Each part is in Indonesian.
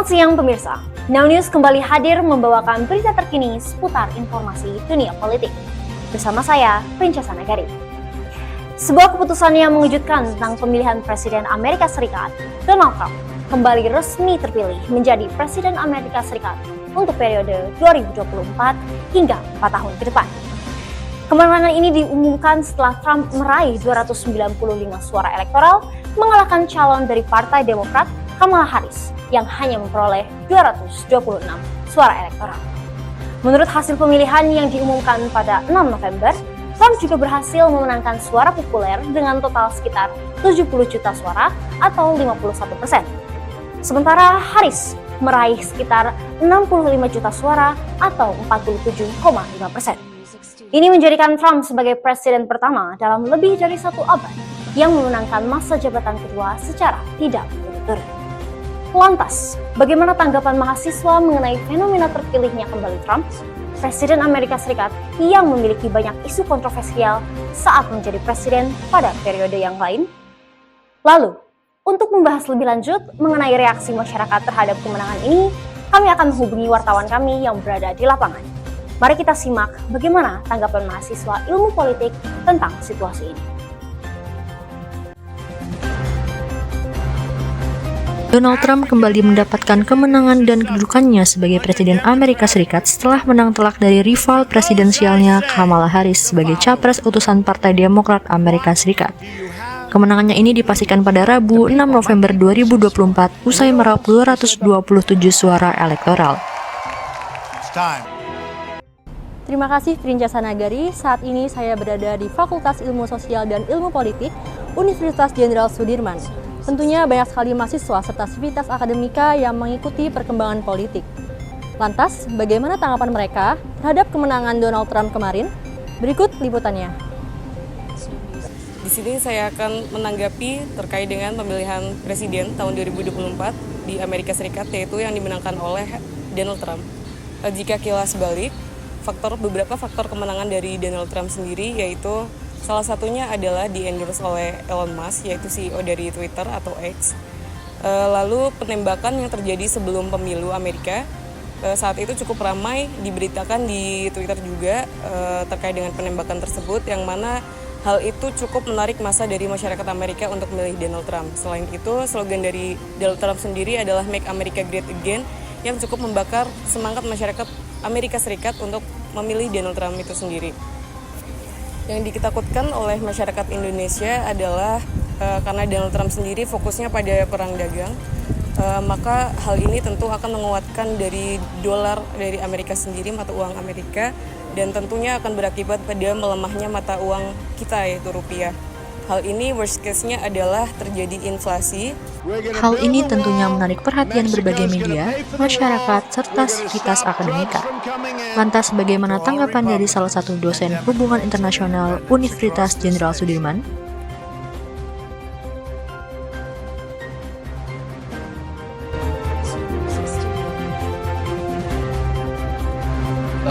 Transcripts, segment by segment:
Selamat siang pemirsa. Now News kembali hadir membawakan berita terkini seputar informasi dunia politik. Bersama saya, Princesa Nagari. Sebuah keputusan yang mengejutkan tentang pemilihan Presiden Amerika Serikat, Donald Trump, kembali resmi terpilih menjadi Presiden Amerika Serikat untuk periode 2024 hingga 4 tahun ke depan. Kemenangan ini diumumkan setelah Trump meraih 295 suara elektoral, mengalahkan calon dari Partai Demokrat, Kamala Harris, yang hanya memperoleh 226 suara elektoral. Menurut hasil pemilihan yang diumumkan pada 6 November, Trump juga berhasil memenangkan suara populer dengan total sekitar 70 juta suara atau 51%. Sementara Harris meraih sekitar 65 juta suara atau 47,5%. Ini menjadikan Trump sebagai presiden pertama dalam lebih dari 1 abad yang memenangkan masa jabatan kedua secara tidak berturut-turut. Lantas, bagaimana tanggapan mahasiswa mengenai fenomena terpilihnya kembali Trump, Presiden Amerika Serikat yang memiliki banyak isu kontroversial saat menjadi presiden pada periode yang lain? Lalu, untuk membahas lebih lanjut mengenai reaksi masyarakat terhadap kemenangan ini, kami akan menghubungi wartawan kami yang berada di lapangan. Mari kita simak bagaimana tanggapan mahasiswa ilmu politik tentang situasi ini. Donald Trump kembali mendapatkan kemenangan dan kedudukannya sebagai Presiden Amerika Serikat setelah menang telak dari rival presidensialnya Kamala Harris sebagai capres utusan Partai Demokrat Amerika Serikat. Kemenangannya ini dipastikan pada Rabu 6 November 2024 usai meraup 227 suara elektoral. Terima kasih Princesa Nagari. Saat ini saya berada di Fakultas Ilmu Sosial dan Ilmu Politik Universitas Jenderal Sudirman. Tentunya banyak sekali mahasiswa serta sivitas akademika yang mengikuti perkembangan politik. Lantas, bagaimana tanggapan mereka terhadap kemenangan Donald Trump kemarin? Berikut liputannya. Di sini saya akan menanggapi terkait dengan pemilihan presiden tahun 2024 di Amerika Serikat, yaitu yang dimenangkan oleh Donald Trump. Jika kilas balik, beberapa faktor kemenangan dari Donald Trump sendiri, yaitu salah satunya adalah di-endorse oleh Elon Musk, yaitu CEO dari Twitter atau X. Lalu penembakan yang terjadi sebelum pemilu Amerika, saat itu cukup ramai diberitakan di Twitter juga terkait dengan penembakan tersebut, yang mana hal itu cukup menarik massa dari masyarakat Amerika untuk memilih Donald Trump. Selain itu, slogan dari Donald Trump sendiri adalah Make America Great Again, yang cukup membakar semangat masyarakat Amerika Serikat untuk memilih Donald Trump itu sendiri. Yang ditakutkan oleh masyarakat Indonesia adalah karena Donald Trump sendiri fokusnya pada perang dagang, maka hal ini tentu akan menguatkan dari dolar dari Amerika sendiri, mata uang Amerika, dan tentunya akan berakibat pada melemahnya mata uang kita, yaitu rupiah. Hal ini worst case-nya adalah terjadi inflasi. Hal ini tentunya menarik perhatian berbagai media, masyarakat, serta sivitas akademika. Lantas bagaimana tanggapan dari salah satu dosen hubungan internasional Universitas Jenderal Sudirman?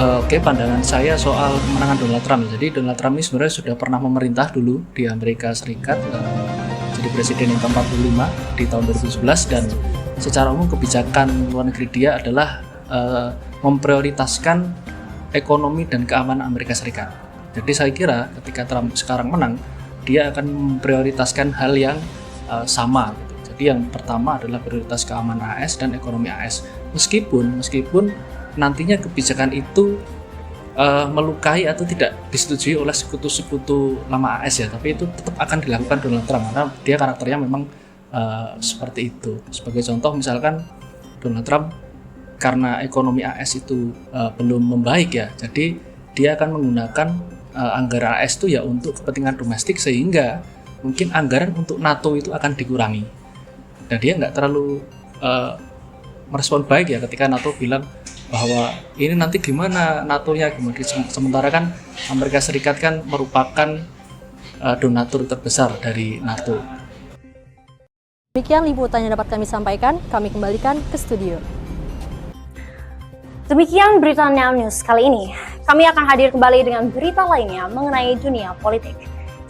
Oke, pandangan saya soal kemenangan Donald Trump. Jadi Donald Trump ini sebenarnya sudah pernah memerintah dulu di Amerika Serikat, jadi presiden yang ke-45 di tahun 2011, dan secara umum kebijakan luar negeri dia adalah memprioritaskan ekonomi dan keamanan Amerika Serikat. Jadi saya kira ketika Trump sekarang menang, dia akan memprioritaskan hal yang sama gitu. Jadi yang pertama adalah prioritas keamanan AS dan ekonomi AS. Meskipun nantinya kebijakan itu melukai atau tidak disetujui oleh sekutu-sekutu lama AS ya, tapi itu tetap akan dilakukan Donald Trump karena dia karakternya memang seperti itu. Sebagai contoh misalkan Donald Trump karena ekonomi AS itu belum membaik ya, jadi dia akan menggunakan anggaran AS itu ya untuk kepentingan domestik, sehingga mungkin anggaran untuk NATO itu akan dikurangi. Dan dia nggak terlalu merespon baik ya ketika NATO bilang bahwa ini nanti gimana NATO-nya, sementara kan Amerika Serikat kan merupakan donatur terbesar dari NATO. Demikian liputan yang dapat kami sampaikan, kami kembalikan ke studio. Demikian berita Now News kali ini. Kami akan hadir kembali dengan berita lainnya mengenai dunia politik.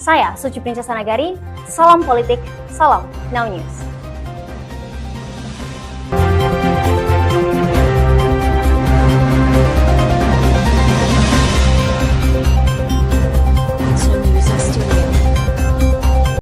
Saya Suci Princesa Nagari, salam politik, salam Now News.